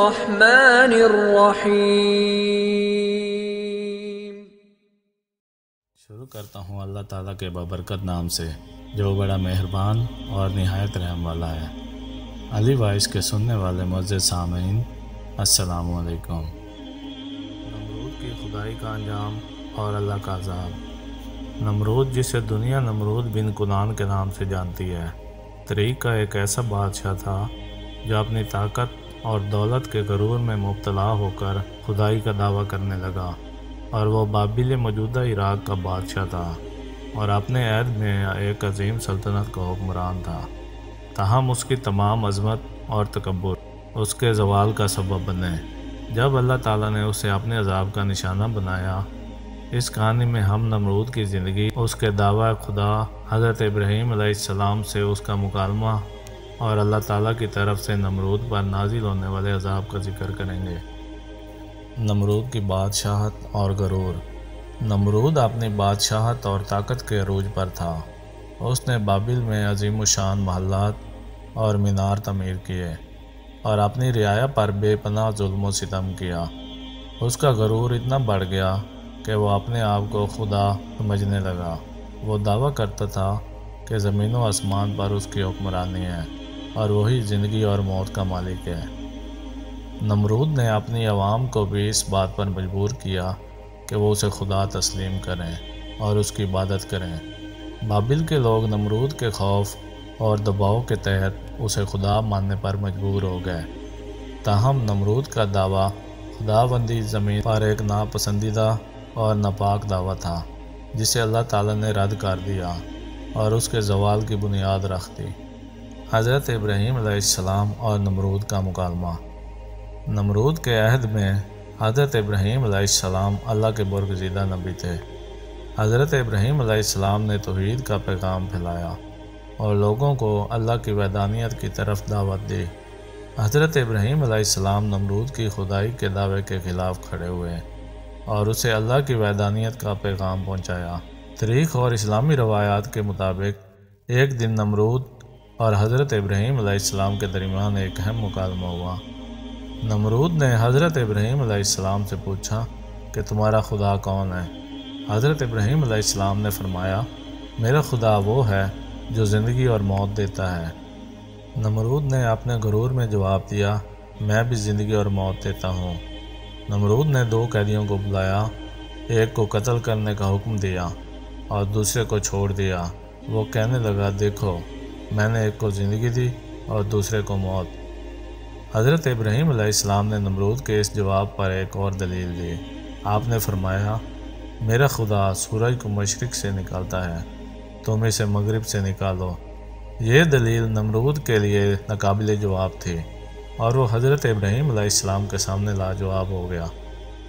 الرحمن الرحیم۔ شروع کرتا ہوں اللہ تعالیٰ کے بابرکت نام سے جو بڑا مہربان اور نہایت رحم والا ہے۔ علی وائس کے سننے والے معزز سامعین، السلام علیکم۔ نمرود کی خدائی کا انجام اور اللہ کا عذاب۔ نمرود، جسے دنیا نمرود بن کنان کے نام سے جانتی ہے، طریق کا ایک ایسا بادشاہ تھا جو اپنی طاقت اور دولت کے غرور میں مبتلا ہو کر خدائی کا دعویٰ کرنے لگا، اور وہ بابل موجودہ عراق کا بادشاہ تھا اور اپنے عہد میں ایک عظیم سلطنت کا حکمران تھا۔ تاہم اس کی تمام عظمت اور تکبر اس کے زوال کا سبب بنے جب اللہ تعالیٰ نے اسے اپنے عذاب کا نشانہ بنایا۔ اس کہانی میں ہم نمرود کی زندگی، اس کے دعویٰ خدا، حضرت ابراہیم علیہ السلام سے اس کا مکالمہ اور اللہ تعالیٰ کی طرف سے نمرود پر نازل ہونے والے عذاب کا ذکر کریں گے۔ نمرود کی بادشاہت اور غرور۔ نمرود اپنی بادشاہت اور طاقت کے عروج پر تھا۔ اس نے بابل میں عظیم الشان محلات اور مینار تعمیر کیے اور اپنی رعایا پر بے پناہ ظلم و ستم کیا۔ اس کا غرور اتنا بڑھ گیا کہ وہ اپنے آپ کو خدا سمجھنے لگا۔ وہ دعویٰ کرتا تھا کہ زمین و آسمان پر اس کی حکمرانی ہے اور وہی زندگی اور موت کا مالک ہے۔ نمرود نے اپنی عوام کو بھی اس بات پر مجبور کیا کہ وہ اسے خدا تسلیم کریں اور اس کی عبادت کریں۔ بابل کے لوگ نمرود کے خوف اور دباؤ کے تحت اسے خدا ماننے پر مجبور ہو گئے۔ تاہم نمرود کا دعویٰ خداوندی زمین پر ایک ناپسندیدہ اور ناپاک دعویٰ تھا جسے اللہ تعالیٰ نے رد کر دیا اور اس کے زوال کی بنیاد رکھ دی۔ حضرت ابراہیم علیہ السلام اور نمرود کا مکالمہ۔ نمرود کے عہد میں حضرت ابراہیم علیہ السلام اللہ کے برگزیدہ نبی تھے۔ حضرت ابراہیم علیہ السلام نے توحید کا پیغام پھیلایا اور لوگوں کو اللہ کی وحدانیت کی طرف دعوت دی۔ حضرت ابراہیم علیہ السلام نمرود کی خدائی کے دعوے کے خلاف کھڑے ہوئے اور اسے اللہ کی وحدانیت کا پیغام پہنچایا۔ تاریخ اور اسلامی روایات کے مطابق ایک دن نمرود اور حضرت ابراہیم علیہ السلام کے درمیان ایک اہم مکالمہ ہوا۔ نمرود نے حضرت ابراہیم علیہ السلام سے پوچھا کہ تمہارا خدا کون ہے؟ حضرت ابراہیم علیہ السلام نے فرمایا، میرا خدا وہ ہے جو زندگی اور موت دیتا ہے۔ نمرود نے اپنے غرور میں جواب دیا، میں بھی زندگی اور موت دیتا ہوں۔ نمرود نے دو قیدیوں کو بلایا، ایک کو قتل کرنے کا حکم دیا اور دوسرے کو چھوڑ دیا۔ وہ کہنے لگا، دیکھو، میں نے ایک کو زندگی دی اور دوسرے کو موت۔ حضرت ابراہیم علیہ السلام نے نمرود کے اس جواب پر ایک اور دلیل دی۔ آپ نے فرمایا، میرا خدا سورج کو مشرق سے نکالتا ہے، تم اسے مغرب سے نکالو۔ یہ دلیل نمرود کے لیے ناقابل جواب تھی اور وہ حضرت ابراہیم علیہ السلام کے سامنے لاجواب ہو گیا۔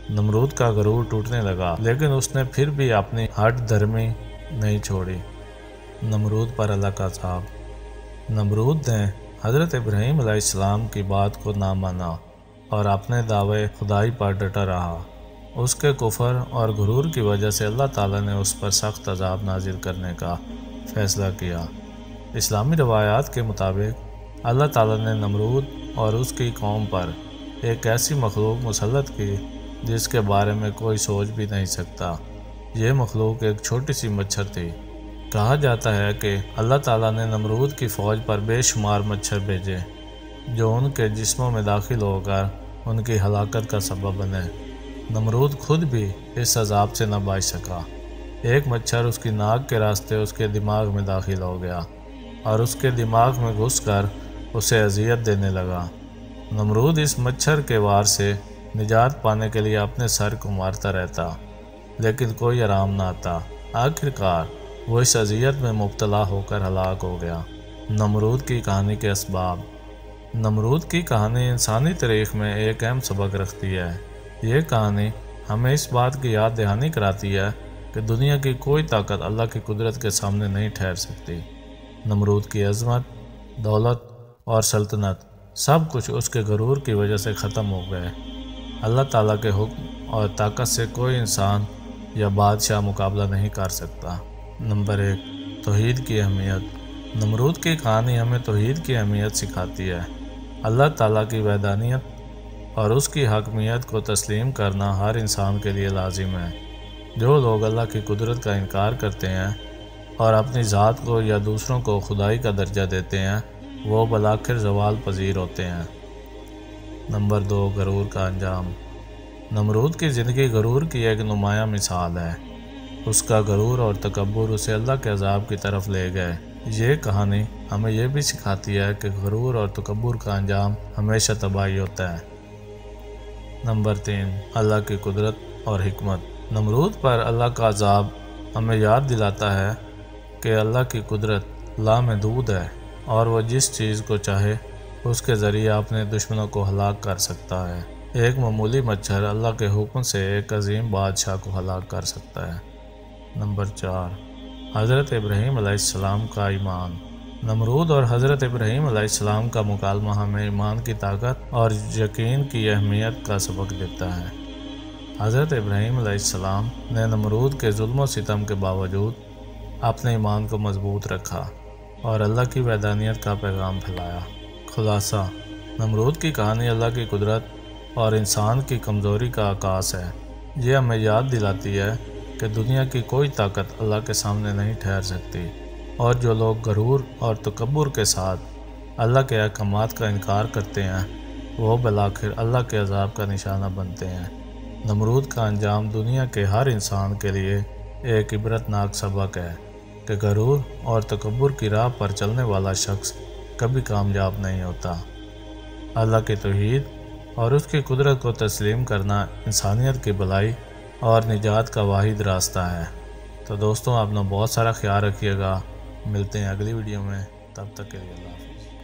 نمرود کا غرور ٹوٹنے لگا، لیکن اس نے پھر بھی اپنی ہٹ دھرمی نہیں چھوڑی۔ نمرود پر اللہ کا عذاب۔ نمرود نے حضرت ابراہیم علیہ السلام کی بات کو نہ مانا اور اپنے دعوے خدائی پر ڈٹا رہا۔ اس کے کفر اور غرور کی وجہ سے اللہ تعالیٰ نے اس پر سخت عذاب نازل کرنے کا فیصلہ کیا۔ اسلامی روایات کے مطابق اللہ تعالیٰ نے نمرود اور اس کی قوم پر ایک ایسی مخلوق مسلط کی جس کے بارے میں کوئی سوچ بھی نہیں سکتا۔ یہ مخلوق ایک چھوٹی سی مچھر تھی۔ کہا جاتا ہے کہ اللہ تعالیٰ نے نمرود کی فوج پر بے شمار مچھر بھیجے جو ان کے جسموں میں داخل ہو کر ان کی ہلاکت کا سبب بنے۔ نمرود خود بھی اس عذاب سے نہ بچ سکا۔ ایک مچھر اس کی ناک کے راستے اس کے دماغ میں داخل ہو گیا اور اس کے دماغ میں گھس کر اسے اذیت دینے لگا۔ نمرود اس مچھر کے وار سے نجات پانے کے لیے اپنے سر کو مارتا رہتا، لیکن کوئی آرام نہ آتا۔ آخرکار وہ اس اذیت میں مبتلا ہو کر ہلاک ہو گیا۔ نمرود کی کہانی کے اسباب۔ نمرود کی کہانی انسانی تاریخ میں ایک اہم سبق رکھتی ہے۔ یہ کہانی ہمیں اس بات کی یاد دہانی کراتی ہے کہ دنیا کی کوئی طاقت اللہ کی قدرت کے سامنے نہیں ٹھہر سکتی۔ نمرود کی عظمت، دولت اور سلطنت سب کچھ اس کے غرور کی وجہ سے ختم ہو گئے۔ اللہ تعالیٰ کے حکم اور طاقت سے کوئی انسان یا بادشاہ مقابلہ نہیں کر سکتا۔ نمبر 1، توحید کی اہمیت۔ نمرود کی کہانی ہمیں توحید کی اہمیت سکھاتی ہے۔ اللہ تعالیٰ کی وحدانیت اور اس کی حاکمیت کو تسلیم کرنا ہر انسان کے لیے لازم ہے۔ جو لوگ اللہ کی قدرت کا انکار کرتے ہیں اور اپنی ذات کو یا دوسروں کو خدائی کا درجہ دیتے ہیں وہ بالآخر زوال پذیر ہوتے ہیں۔ نمبر 2، غرور کا انجام۔ نمرود کی زندگی غرور کی ایک نمایاں مثال ہے۔ اس کا غرور اور تکبر اسے اللہ کے عذاب کی طرف لے گئے۔ یہ کہانی ہمیں یہ بھی سکھاتی ہے کہ غرور اور تکبر کا انجام ہمیشہ تباہی ہوتا ہے۔ نمبر 3، اللہ کی قدرت اور حکمت۔ نمرود پر اللہ کا عذاب ہمیں یاد دلاتا ہے کہ اللہ کی قدرت لامحدود ہے اور وہ جس چیز کو چاہے اس کے ذریعے اپنے دشمنوں کو ہلاک کر سکتا ہے۔ ایک معمولی مچھر اللہ کے حکم سے ایک عظیم بادشاہ کو ہلاک کر سکتا ہے۔ نمبر 4، حضرت ابراہیم علیہ السلام کا ایمان۔ نمرود اور حضرت ابراہیم علیہ السلام کا مکالمہ ہمیں ایمان کی طاقت اور یقین کی اہمیت کا سبق دیتا ہے۔ حضرت ابراہیم علیہ السلام نے نمرود کے ظلم و ستم کے باوجود اپنے ایمان کو مضبوط رکھا اور اللہ کی وحدانیت کا پیغام پھیلایا۔ خلاصہ، نمرود کی کہانی اللہ کی قدرت اور انسان کی کمزوری کا عکاس ہے۔ یہ ہمیں یاد دلاتی ہے کہ دنیا کی کوئی طاقت اللہ کے سامنے نہیں ٹھہر سکتی، اور جو لوگ غرور اور تکبر کے ساتھ اللہ کے احکامات کا انکار کرتے ہیں وہ بالآخر اللہ کے عذاب کا نشانہ بنتے ہیں۔ نمرود کا انجام دنیا کے ہر انسان کے لیے ایک عبرتناک سبق ہے کہ غرور اور تکبر کی راہ پر چلنے والا شخص کبھی کامیاب نہیں ہوتا۔ اللہ کی توحید اور اس کی قدرت کو تسلیم کرنا انسانیت کی بھلائی اور نجات کا واحد راستہ ہے۔ تو دوستوں، اپنا بہت سارا خیال رکھیے گا۔ ملتے ہیں اگلی ویڈیو میں، تب تک کے لیے اللہ حافظ۔